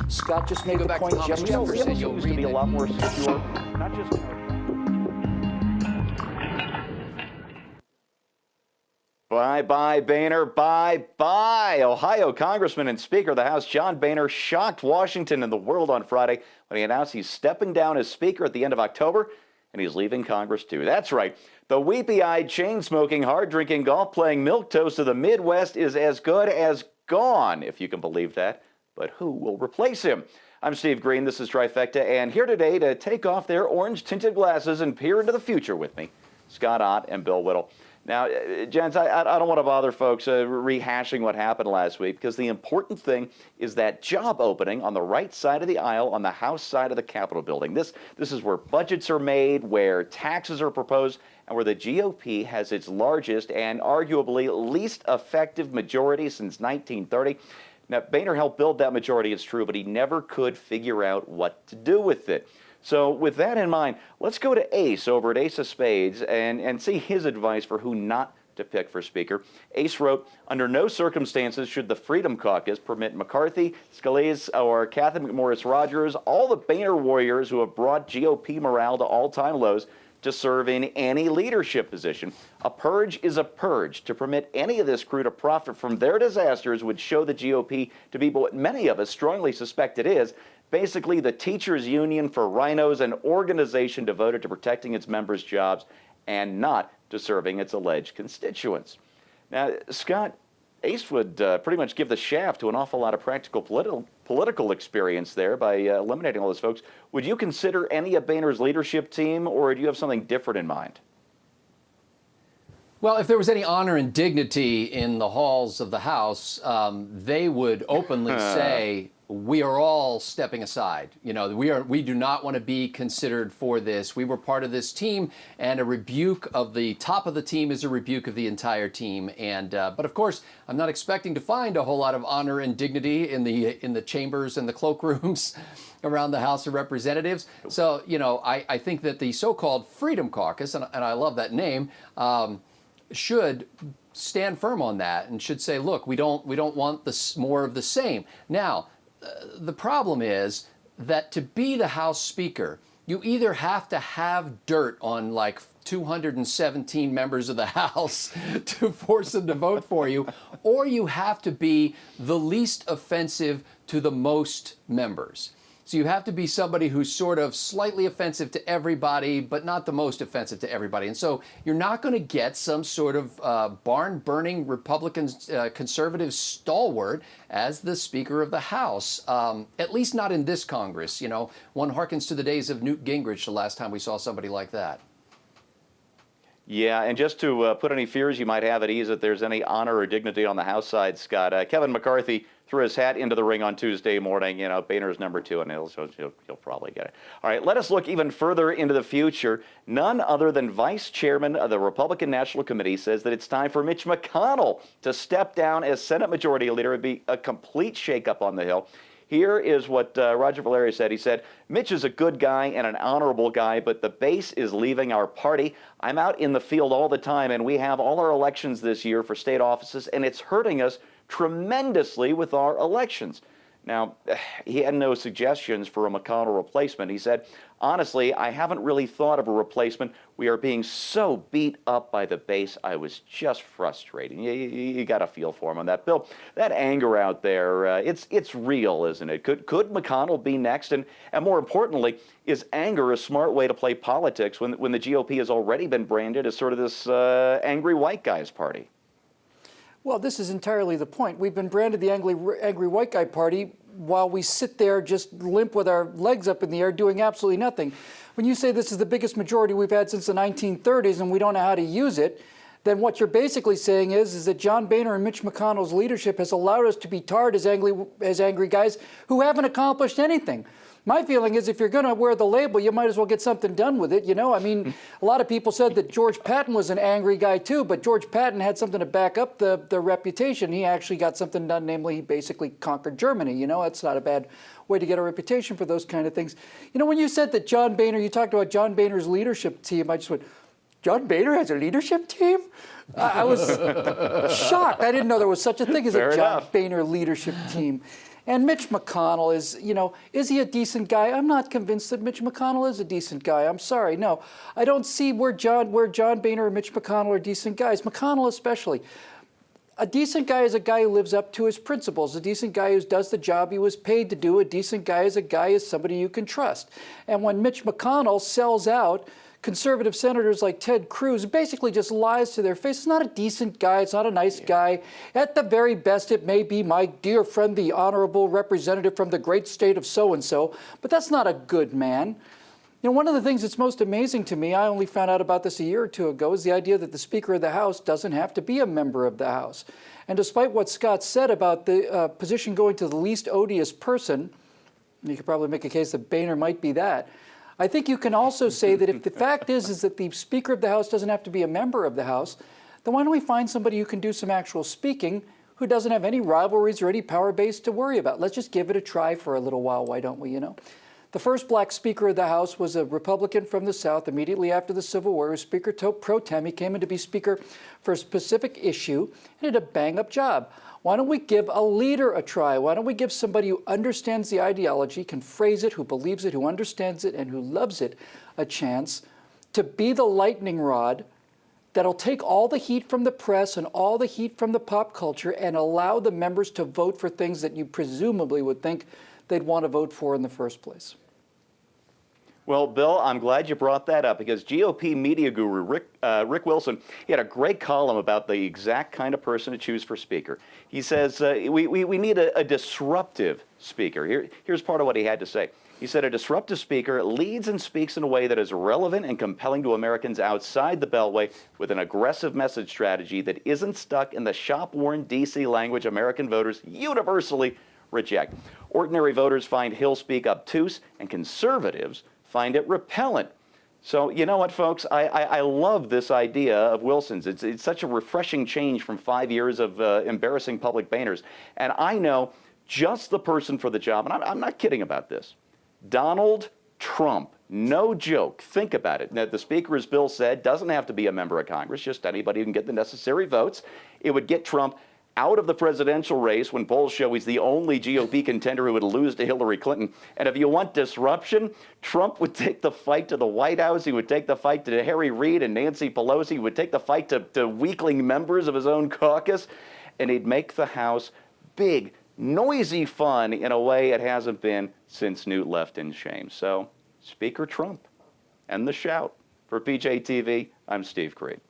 Scott just made Go the back to point. Thomas Jefferson, you'll used to read be a that- lot more secure, not just. Bye-bye, Boehner. Bye-bye. Ohio Congressman and Speaker of the House John Boehner shocked Washington and the world on Friday when he announced he's stepping down as Speaker at the end of October, and he's leaving Congress too. That's right. The weepy-eyed, chain-smoking, hard-drinking, golf-playing milquetoast of the Midwest is as good as gone, if you can believe that. But who will replace him? I'm Steve Green. This is Trifecta, and here today to take off their orange-tinted glasses and peer into the future with me, Scott Ott and Bill Whittle. Now, gents, I don't want to bother folks rehashing what happened last week, because the important thing is that job opening on the right side of the aisle on the House side of the Capitol building. This is where budgets are made, where taxes are proposed, and where the GOP has its largest and arguably least effective majority since 1930. Now, Boehner helped build that majority, it's true, but he never could figure out what to do with it. So with that in mind, let's go to Ace over at Ace of Spades and see his advice for who not to pick for Speaker. Ace wrote, under no circumstances should the Freedom Caucus permit McCarthy, Scalise, or Cathy McMorris Rodgers, all the Boehner warriors who have brought GOP morale to all-time lows, to serve in any leadership position. A purge is a purge. To permit any of this crew to profit from their disasters would show the GOP to be what many of us strongly suspect it is, basically the teachers' union for rhinos, an organization devoted to protecting its members' jobs and not to serving its alleged constituents. Now, Scott, Ace would pretty much give the shaft to an awful lot of practical political experience there by eliminating all those folks. Would you consider any of Boehner's leadership team, or do you have something different in mind? Well, if there was any honor and dignity in the halls of the House, they would openly say, we are all stepping aside. You know, we do not want to be considered for this. We were part of this team, and a rebuke of the top of the team is a rebuke of the entire team. And but of course, I'm not expecting to find a whole lot of honor and dignity in the chambers and the cloakrooms around the House of Representatives. So, you know, I think that the so-called Freedom Caucus, and I love that name, should stand firm on that and should say, look, we don't want this more of the same. Now, the problem is that to be the House Speaker, you either have to have dirt on like 217 members of the House to force them to vote for you, or you have to be the least offensive to the most members. So you have to be somebody who's sort of slightly offensive to everybody, but not the most offensive to everybody. And so you're not going to get some sort of barn-burning Republican conservative stalwart as the Speaker of the House, at least not in this Congress. You know, one harkens to the days of Newt Gingrich the last time we saw somebody like that. Yeah, and just to put any fears you might have at ease, if there's any honor or dignity on the House side, Scott, Kevin McCarthy threw his hat into the ring on Tuesday morning. You know, Boehner's #2, and he'll probably get it. All right, let us look even further into the future. None other than Vice Chairman of the Republican National Committee says that it's time for Mitch McConnell to step down as Senate Majority Leader. It'd be a complete shakeup on the Hill. Here is what Roger Valeri said. He said, Mitch is a good guy and an honorable guy, but the base is leaving our party. I'm out in the field all the time, and we have all our elections this year for state offices, and it's hurting us tremendously with our elections. Now, he had no suggestions for a McConnell replacement. He said, honestly, I haven't really thought of a replacement. We are being so beat up by the base. I was just frustrated. You got a feel for him on that, Bill. That anger out there, it's real, isn't it? Could McConnell be next? And more importantly, is anger a smart way to play politics when the GOP has already been branded as sort of this angry white guy's party? Well, this is entirely the point. We've been branded the angry white guy party while we sit there just limp with our legs up in the air doing absolutely nothing. When you say this is the biggest majority we've had since the 1930s and we don't know how to use it, then what you're basically saying is that John Boehner and Mitch McConnell's leadership has allowed us to be tarred as angry guys who haven't accomplished anything. My feeling is if you're going to wear the label, you might as well get something done with it. You know, I mean, a lot of people said that George Patton was an angry guy too, but George Patton had something to back up the reputation. He actually got something done, namely he basically conquered Germany. You know, that's not a bad way to get a reputation for those kind of things. You know, when you said that John Boehner, you talked about John Boehner's leadership team, I just went, John Boehner has a leadership team? I was shocked. I didn't know there was such a thing as a John Boehner leadership team. And Mitch McConnell is he a decent guy? I'm not convinced that Mitch McConnell is a decent guy. I'm sorry, no. I don't see where John Boehner or Mitch McConnell are decent guys, McConnell especially. A decent guy is a guy who lives up to his principles. A decent guy who does the job he was paid to do. A decent guy is somebody you can trust. And when Mitch McConnell sells out conservative senators like Ted Cruz, basically just lies to their face. It's not a decent guy. It's not a nice guy. At the very best, it may be my dear friend, the honorable representative from the great state of so-and-so, but that's not a good man. You know, one of the things that's most amazing to me, I only found out about this a year or two ago, is the idea that the Speaker of the House doesn't have to be a member of the House. And despite what Scott said about the position going to the least odious person, you could probably make a case that Boehner might be that. I think you can also say that if the fact is that the Speaker of the House doesn't have to be a member of the House, then why don't we find somebody who can do some actual speaking who doesn't have any rivalries or any power base to worry about? Let's just give it a try for a little while, why don't we, you know? The first black Speaker of the House was a Republican from the South immediately after the Civil War. He was Speaker pro tem. He came in to be Speaker for a specific issue and did a bang-up job. Why don't we give a leader a try? Why don't we give somebody who understands the ideology, can phrase it, who believes it, who understands it, and who loves it a chance to be the lightning rod that'll take all the heat from the press and all the heat from the pop culture and allow the members to vote for things that you presumably would think they'd want to vote for in the first place. Well, Bill, I'm glad you brought that up because GOP media guru Rick Wilson, he had a great column about the exact kind of person to choose for Speaker. He says we need a disruptive Speaker. Here's part of what he had to say. He said a disruptive Speaker leads and speaks in a way that is relevant and compelling to Americans outside the Beltway with an aggressive message strategy that isn't stuck in the shop-worn D.C. language American voters universally reject. Ordinary voters find Hill speak obtuse, and conservatives find it repellent. So you know what, folks? I love this idea of Wilson's. It's such a refreshing change from 5 years of embarrassing public banners. And I know just the person for the job, and I'm not kidding about this. Donald Trump. No joke. Think about it. Now, the Speaker, as Bill said, doesn't have to be a member of Congress, just anybody who can get the necessary votes. It would get Trump out of the presidential race when polls show he's the only GOP contender who would lose to Hillary Clinton. And if you want disruption, Trump would take the fight to the White House. He would take the fight to Harry Reid and Nancy Pelosi. He would take the fight to weakling members of his own caucus. And he'd make the House big, noisy fun in a way it hasn't been since Newt left in shame. So, Speaker Trump and the shout. For PJTV, I'm Steve Creed.